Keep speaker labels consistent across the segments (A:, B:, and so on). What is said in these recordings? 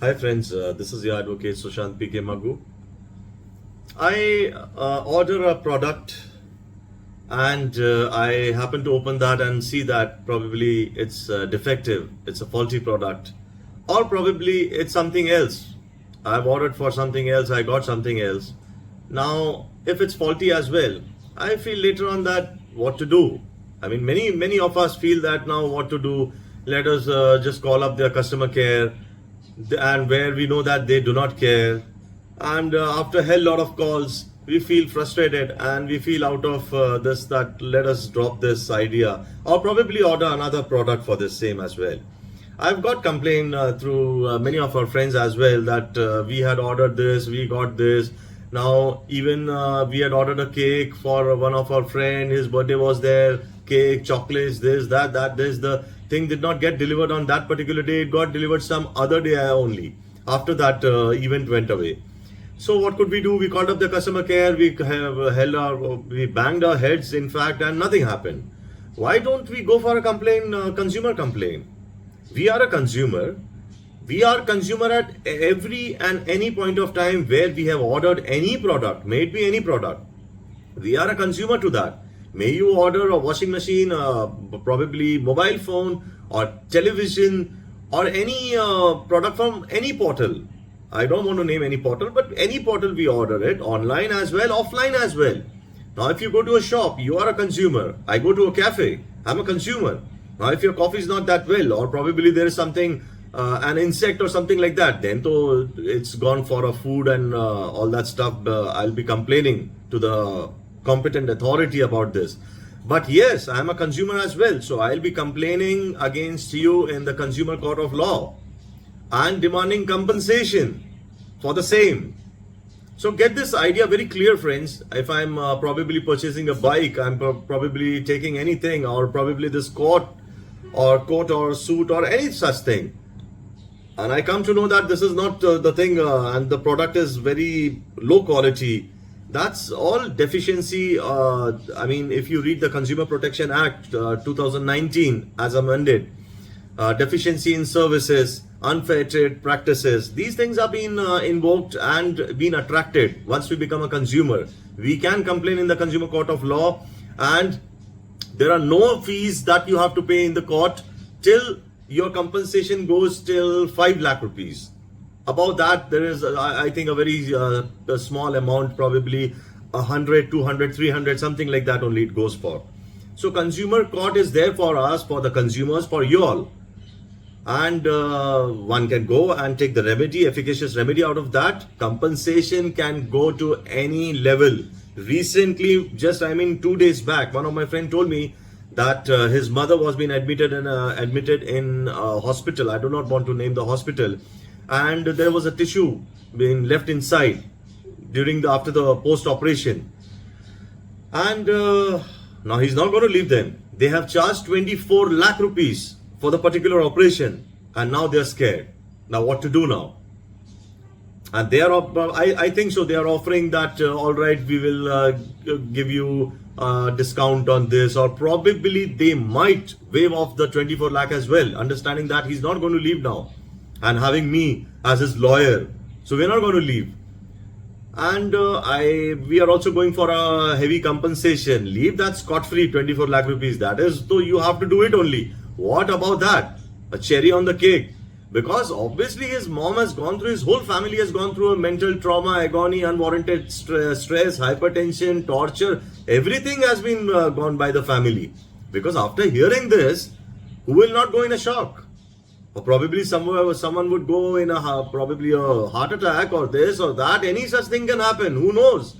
A: Hi friends, this is your advocate Sushant PK Maggu. I order a product and I happen to open that and see that probably it's defective, it's a faulty product, or probably it's something else. I've ordered for something else, I got something else. Now, if it's faulty as well, I feel later on that what to do. I mean, many of us feel that now what to do. Let us just call up their customer care, and where we know that they do not care. And after a hell lot of calls, we feel frustrated and we feel out of this that let us drop this idea or probably order another product for this same as well. I've got complaint through many of our friends as well that we had ordered this, we got this. Now even we had ordered a cake for one of our friend. His birthday was there. Cake, chocolates, this, that, this. The thing did not get delivered on that particular day. It got delivered some other day only. After that event went away. So what could we do? We called up the customer care. We banged our heads, in fact, and nothing happened. Why don't we go for a complaint, consumer complaint? We are a consumer. We are consumer at every and any point of time where we have ordered any product, may it be any product. We are a consumer to that. May you order a washing machine, probably mobile phone or television or any product from any portal. I don't want to name any portal, but any portal we order it, online as well, offline as well. Now, if you go to a shop, you are a consumer. I go to a cafe, I'm a consumer. Now, if your coffee is not that well, or probably there is something, an insect or something like that, then to it's gone for a food and all that stuff. I'll be complaining to the competent authority about this. But yes, I'm a consumer as well, so I'll be complaining against you in the Consumer Court of Law and demanding compensation for the same. So get this idea very clear, friends. If I'm probably purchasing a bike, I'm probably taking anything, or probably this coat or suit or any such thing, and I come to know that this is not the thing and the product is very low quality. That's all deficiency. I mean, if you read the Consumer Protection Act 2019 as amended, deficiency in services, unfair trade practices, these things are being invoked and being attracted. Once we become a consumer, we can complain in the Consumer Court of Law, and there are no fees that you have to pay in the court till your compensation goes till 5 lakh rupees. Above that, there is, I think, a very a small amount, probably 100, 200, 300, something like that only it goes for. So Consumer Court is there for us, for the consumers, for you all. And one can go and take the remedy, efficacious remedy out of that. Compensation can go to any level. Recently, just 2 days back, one of my friend told me that his mother was being admitted in a hospital. I do not want to name the hospital, and there was a tissue being left inside after the post operation, and now he's not going to leave them. They have charged 24 lakh rupees for the particular operation, and now they're scared. Now what to do now? And they are, I think so, they are offering that, all right, we will give you a discount on this, or probably they might waive off the 24 lakh as well, understanding that he's not going to leave now, and having me as his lawyer. So we're not going to leave. And we are also going for a heavy compensation. Leave that scot-free, 24 lakh rupees. That is, though you have to do it only. What about that? A cherry on the cake. Because obviously his mom has gone through, his whole family has gone through a mental trauma, agony, unwarranted stress, hypertension, torture. Everything has been gone by the family. Because after hearing this, who will not go in a shock? Or probably someone would go in probably a heart attack or this or that. Any such thing can happen. Who knows?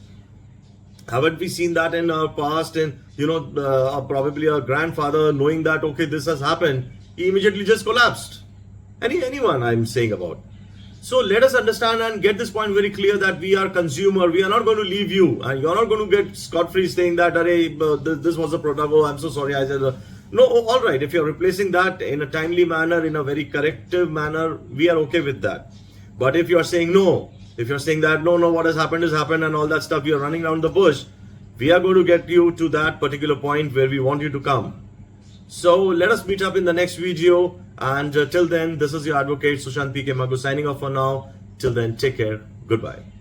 A: Haven't we seen that in our past? And probably a grandfather, knowing that okay, this has happened, he immediately just collapsed. Anyone I'm saying about. So let us understand and get this point very clear that we are consumer. We are not going to leave you, and you're not going to get scot-free saying that this was a product. Oh, I'm so sorry. I said no. All right. If you're replacing that in a timely manner, in a very corrective manner, we are okay with that. But if you're saying no, if you're saying that no, what has happened and all that stuff, you're running around the bush, we are going to get you to that particular point where we want you to come. So let us meet up in the next video. And till then, this is your advocate Sushant PK Magu signing off for now. Till then, take care. Goodbye.